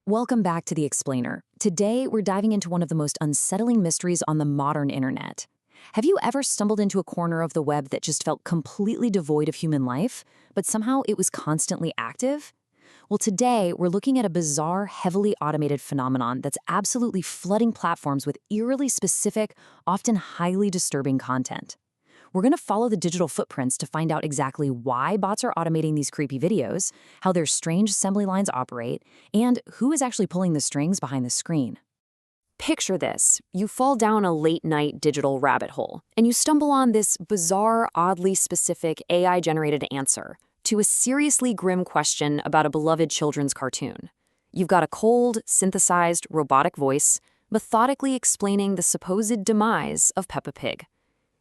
Welcome back to The Explainer. Today, we're diving into one of the most unsettling mysteries on the modern internet. Have you ever stumbled into a corner of the web that just felt completely devoid of human life, but somehow it was constantly active? Well, today, we're looking at a bizarre, heavily automated phenomenon that's absolutely flooding platforms with eerily specific, often highly disturbing content. We're going to follow the digital footprints to find out exactly why bots are automating these creepy videos, how their strange assembly lines operate, and who is actually pulling the strings behind the screen. Picture this. You fall down a late-night digital rabbit hole, and you stumble on this bizarre, oddly specific AI-generated answer to a seriously grim question about a beloved children's cartoon. You've got a cold, synthesized, robotic voice methodically explaining the supposed demise of Peppa Pig.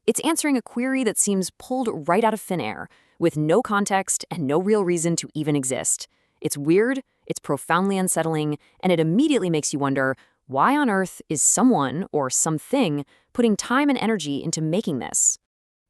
It's answering a query that seems pulled right out of thin air, with no context and no real reason to even exist. It's weird, it's profoundly unsettling, and it immediately makes you wonder, why on earth is someone or something putting time and energy into making this?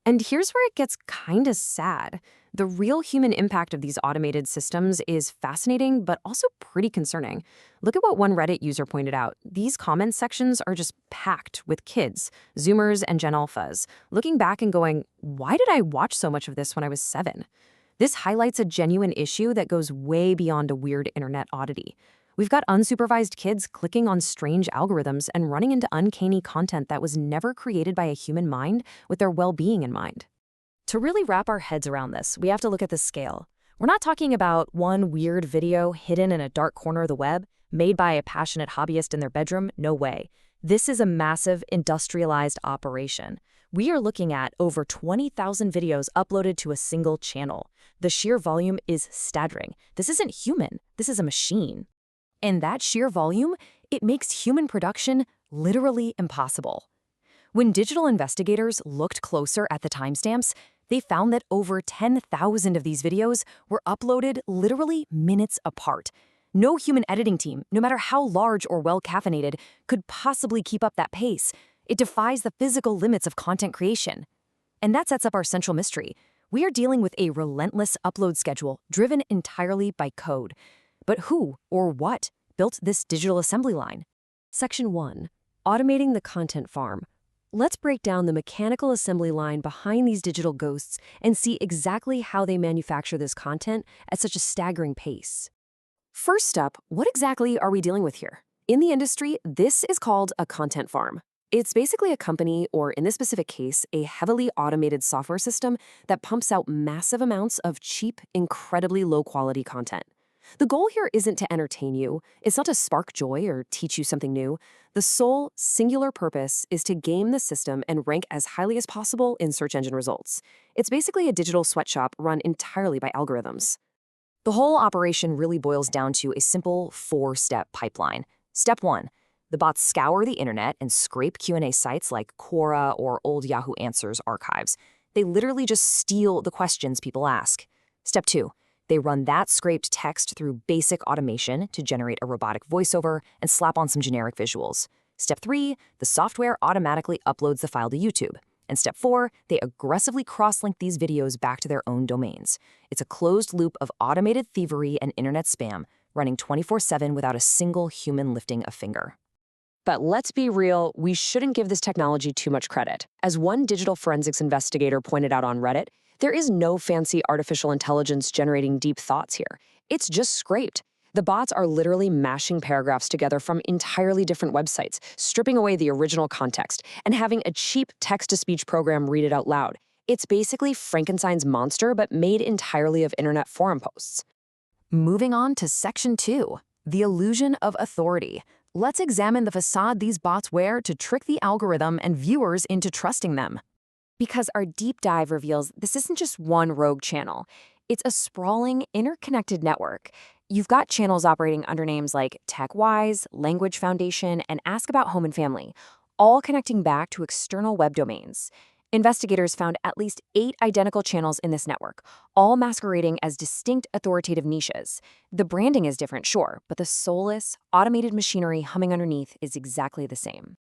And here's where it gets kinda sad. The real human impact of these automated systems is fascinating, but also pretty concerning. Look at what one Reddit user pointed out. These comment sections are just packed with kids, Zoomers, and Gen Alphas, looking back and going, why did I watch so much of this when I was 7? This highlights a genuine issue that goes way beyond a weird internet oddity. We've got unsupervised kids clicking on strange algorithms and running into uncanny content that was never created by a human mind with their well-being in mind. To really wrap our heads around this, we have to look at the scale. We're not talking about one weird video hidden in a dark corner of the web, made by a passionate hobbyist in their bedroom. No way. This is a massive, industrialized operation. We are looking at over 20,000 videos uploaded to a single channel. The sheer volume is staggering. This isn't human. This is a machine. And that sheer volume, it makes human production literally impossible. When digital investigators looked closer at the timestamps, they found that over 10,000 of these videos were uploaded literally minutes apart. No human editing team, no matter how large or well-caffeinated, could possibly keep up that pace. It defies the physical limits of content creation. And that sets up our central mystery. We are dealing with a relentless upload schedule driven entirely by code. But who or what built this digital assembly line? Section 1. Automating the content farm. Let's break down the mechanical assembly line behind these digital ghosts and see exactly how they manufacture this content at such a staggering pace. First up, what exactly are we dealing with here? In the industry, this is called a content farm. It's basically a company, or in this specific case, a heavily automated software system that pumps out massive amounts of cheap, incredibly low-quality content. The goal here isn't to entertain you, it's not to spark joy or teach you something new. The sole, singular purpose is to game the system and rank as highly as possible in search engine results. It's basically a digital sweatshop run entirely by algorithms. The whole operation really boils down to a simple 4-step pipeline. Step 1. The bots scour the internet and scrape Q&A sites like Quora or old Yahoo Answers archives. They literally just steal the questions people ask. Step 2. They run that scraped text through basic automation to generate a robotic voiceover and slap on some generic visuals. Step 3, the software automatically uploads the file to YouTube. And Step 4, they aggressively cross-link these videos back to their own domains. It's a closed loop of automated thievery and internet spam, running 24/7 without a single human lifting a finger. But let's be real, we shouldn't give this technology too much credit. As one digital forensics investigator pointed out on Reddit, there is no fancy artificial intelligence generating deep thoughts here. It's just scraped. The bots are literally mashing paragraphs together from entirely different websites, stripping away the original context, and having a cheap text-to-speech program read it out loud. It's basically Frankenstein's monster, but made entirely of internet forum posts. Moving on to Section 2, the illusion of authority. Let's examine the facade these bots wear to trick the algorithm and viewers into trusting them. Because our deep dive reveals this isn't just one rogue channel. It's a sprawling, interconnected network. You've got channels operating under names like TechWise, Language Foundation, and Ask About Home and Family, all connecting back to external web domains. Investigators found at least 8 identical channels in this network, all masquerading as distinct authoritative niches. The branding is different, sure, but the soulless, automated machinery humming underneath is exactly the same.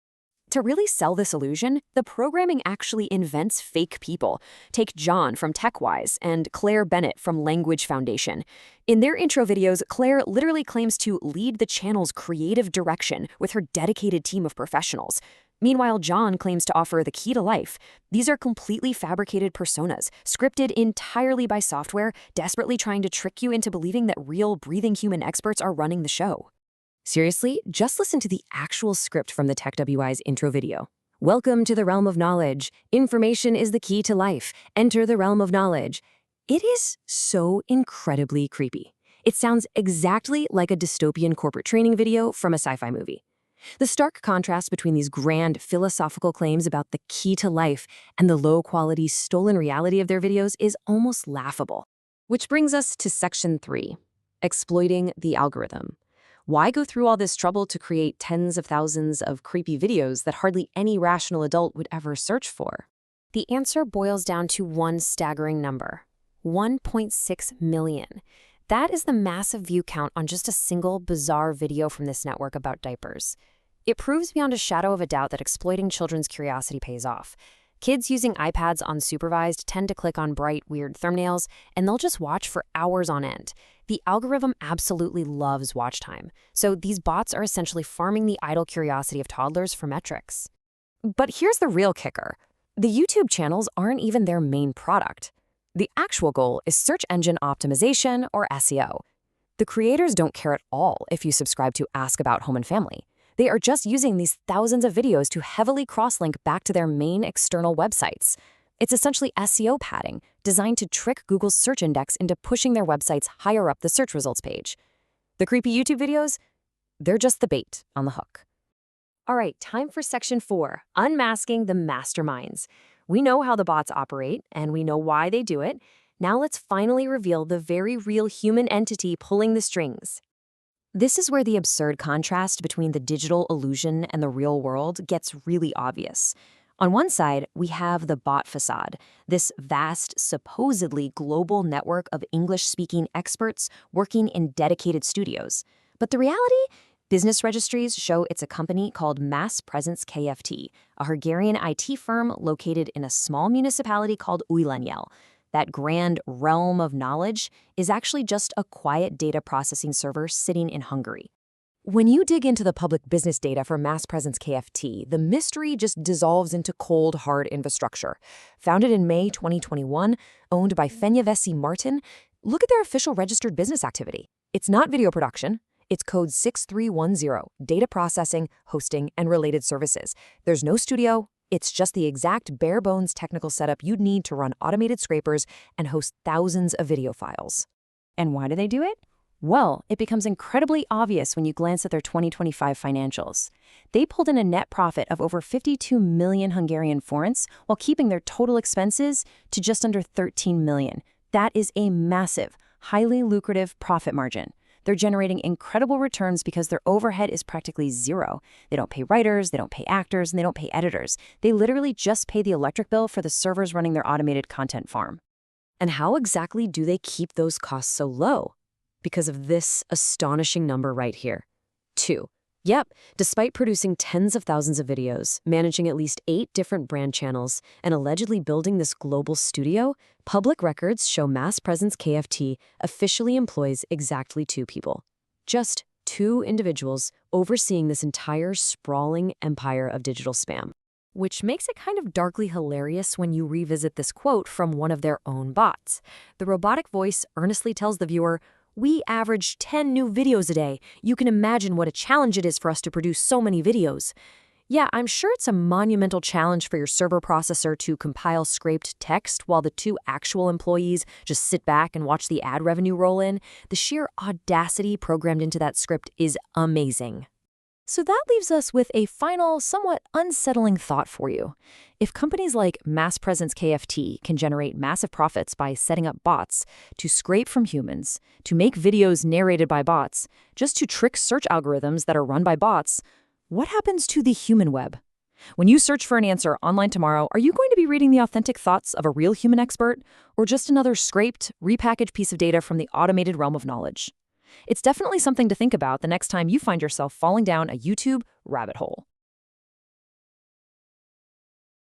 To really sell this illusion, the programming actually invents fake people. Take John from TechWise and Claire Bennett from Language Foundation. In their intro videos, Claire literally claims to lead the channel's creative direction with her dedicated team of professionals. Meanwhile, John claims to offer the key to life. These are completely fabricated personas, scripted entirely by software, desperately trying to trick you into believing that real, breathing human experts are running the show. Seriously, just listen to the actual script from the TechWI's intro video. Welcome to the realm of knowledge. Information is the key to life. Enter the realm of knowledge. It is so incredibly creepy. It sounds exactly like a dystopian corporate training video from a sci-fi movie. The stark contrast between these grand philosophical claims about the key to life and the low-quality stolen reality of their videos is almost laughable. Which brings us to Section 3, exploiting the algorithm. Why go through all this trouble to create tens of thousands of creepy videos that hardly any rational adult would ever search for? The answer boils down to one staggering number: 1.6 million. That is the massive view count on just a single bizarre video from this network about diapers. It proves beyond a shadow of a doubt that exploiting children's curiosity pays off. Kids using iPads unsupervised tend to click on bright, weird thumbnails, and they'll just watch for hours on end. The algorithm absolutely loves watch time, so these bots are essentially farming the idle curiosity of toddlers for metrics. But here's the real kicker. The YouTube channels aren't even their main product. The actual goal is search engine optimization, or SEO. The creators don't care at all if you subscribe to Ask About Home and Family. They are just using these thousands of videos to heavily cross-link back to their main external websites. It's essentially SEO padding, designed to trick Google's search index into pushing their websites higher up the search results page. The creepy YouTube videos? They're just the bait on the hook. All right, time for Section 4, unmasking the masterminds. We know how the bots operate, and we know why they do it. Now let's finally reveal the very real human entity pulling the strings. This is where the absurd contrast between the digital illusion and the real world gets really obvious. On one side, we have the bot facade, this vast, supposedly global network of English-speaking experts working in dedicated studios. But the reality? Business registries show it's a company called Mass Presence KFT, a Hungarian IT firm located in a small municipality called Újlenyel. That grand realm of knowledge is actually just a quiet data processing server sitting in Hungary. When you dig into the public business data for Mass Presence KFT, the mystery just dissolves into cold, hard infrastructure. Founded in May 2021, owned by Fenyvesi Martin, look at their official registered business activity. It's not video production. It's code 6310, data processing, hosting, and related services. There's no studio. It's just the exact bare-bones technical setup you'd need to run automated scrapers and host thousands of video files. And why do they do it? Well, it becomes incredibly obvious when you glance at their 2025 financials. They pulled in a net profit of over 52 million Hungarian forints while keeping their total expenses to just under 13 million. That is a massive, highly lucrative profit margin. They're generating incredible returns because their overhead is practically zero. They don't pay writers, they don't pay actors, and they don't pay editors. They literally just pay the electric bill for the servers running their automated content farm. And how exactly do they keep those costs so low? Because of this astonishing number right here. 2. Yep, despite producing tens of thousands of videos, managing at least 8 different brand channels, and allegedly building this global studio, public records show Mass Presence KFT officially employs exactly 2 people. Just 2 individuals overseeing this entire sprawling empire of digital spam. Which makes it kind of darkly hilarious when you revisit this quote from one of their own bots. The robotic voice earnestly tells the viewer, "We average 10 new videos a day. You can imagine what a challenge it is for us to produce so many videos." Yeah, I'm sure it's a monumental challenge for your server processor to compile scraped text while the 2 actual employees just sit back and watch the ad revenue roll in. The sheer audacity programmed into that script is amazing. So that leaves us with a final, somewhat unsettling thought for you. If companies like Mass Presence KFT can generate massive profits by setting up bots to scrape from humans, to make videos narrated by bots, just to trick search algorithms that are run by bots, what happens to the human web? When you search for an answer online tomorrow, are you going to be reading the authentic thoughts of a real human expert, or just another scraped, repackaged piece of data from the automated realm of knowledge? It's definitely something to think about the next time you find yourself falling down a YouTube rabbit hole.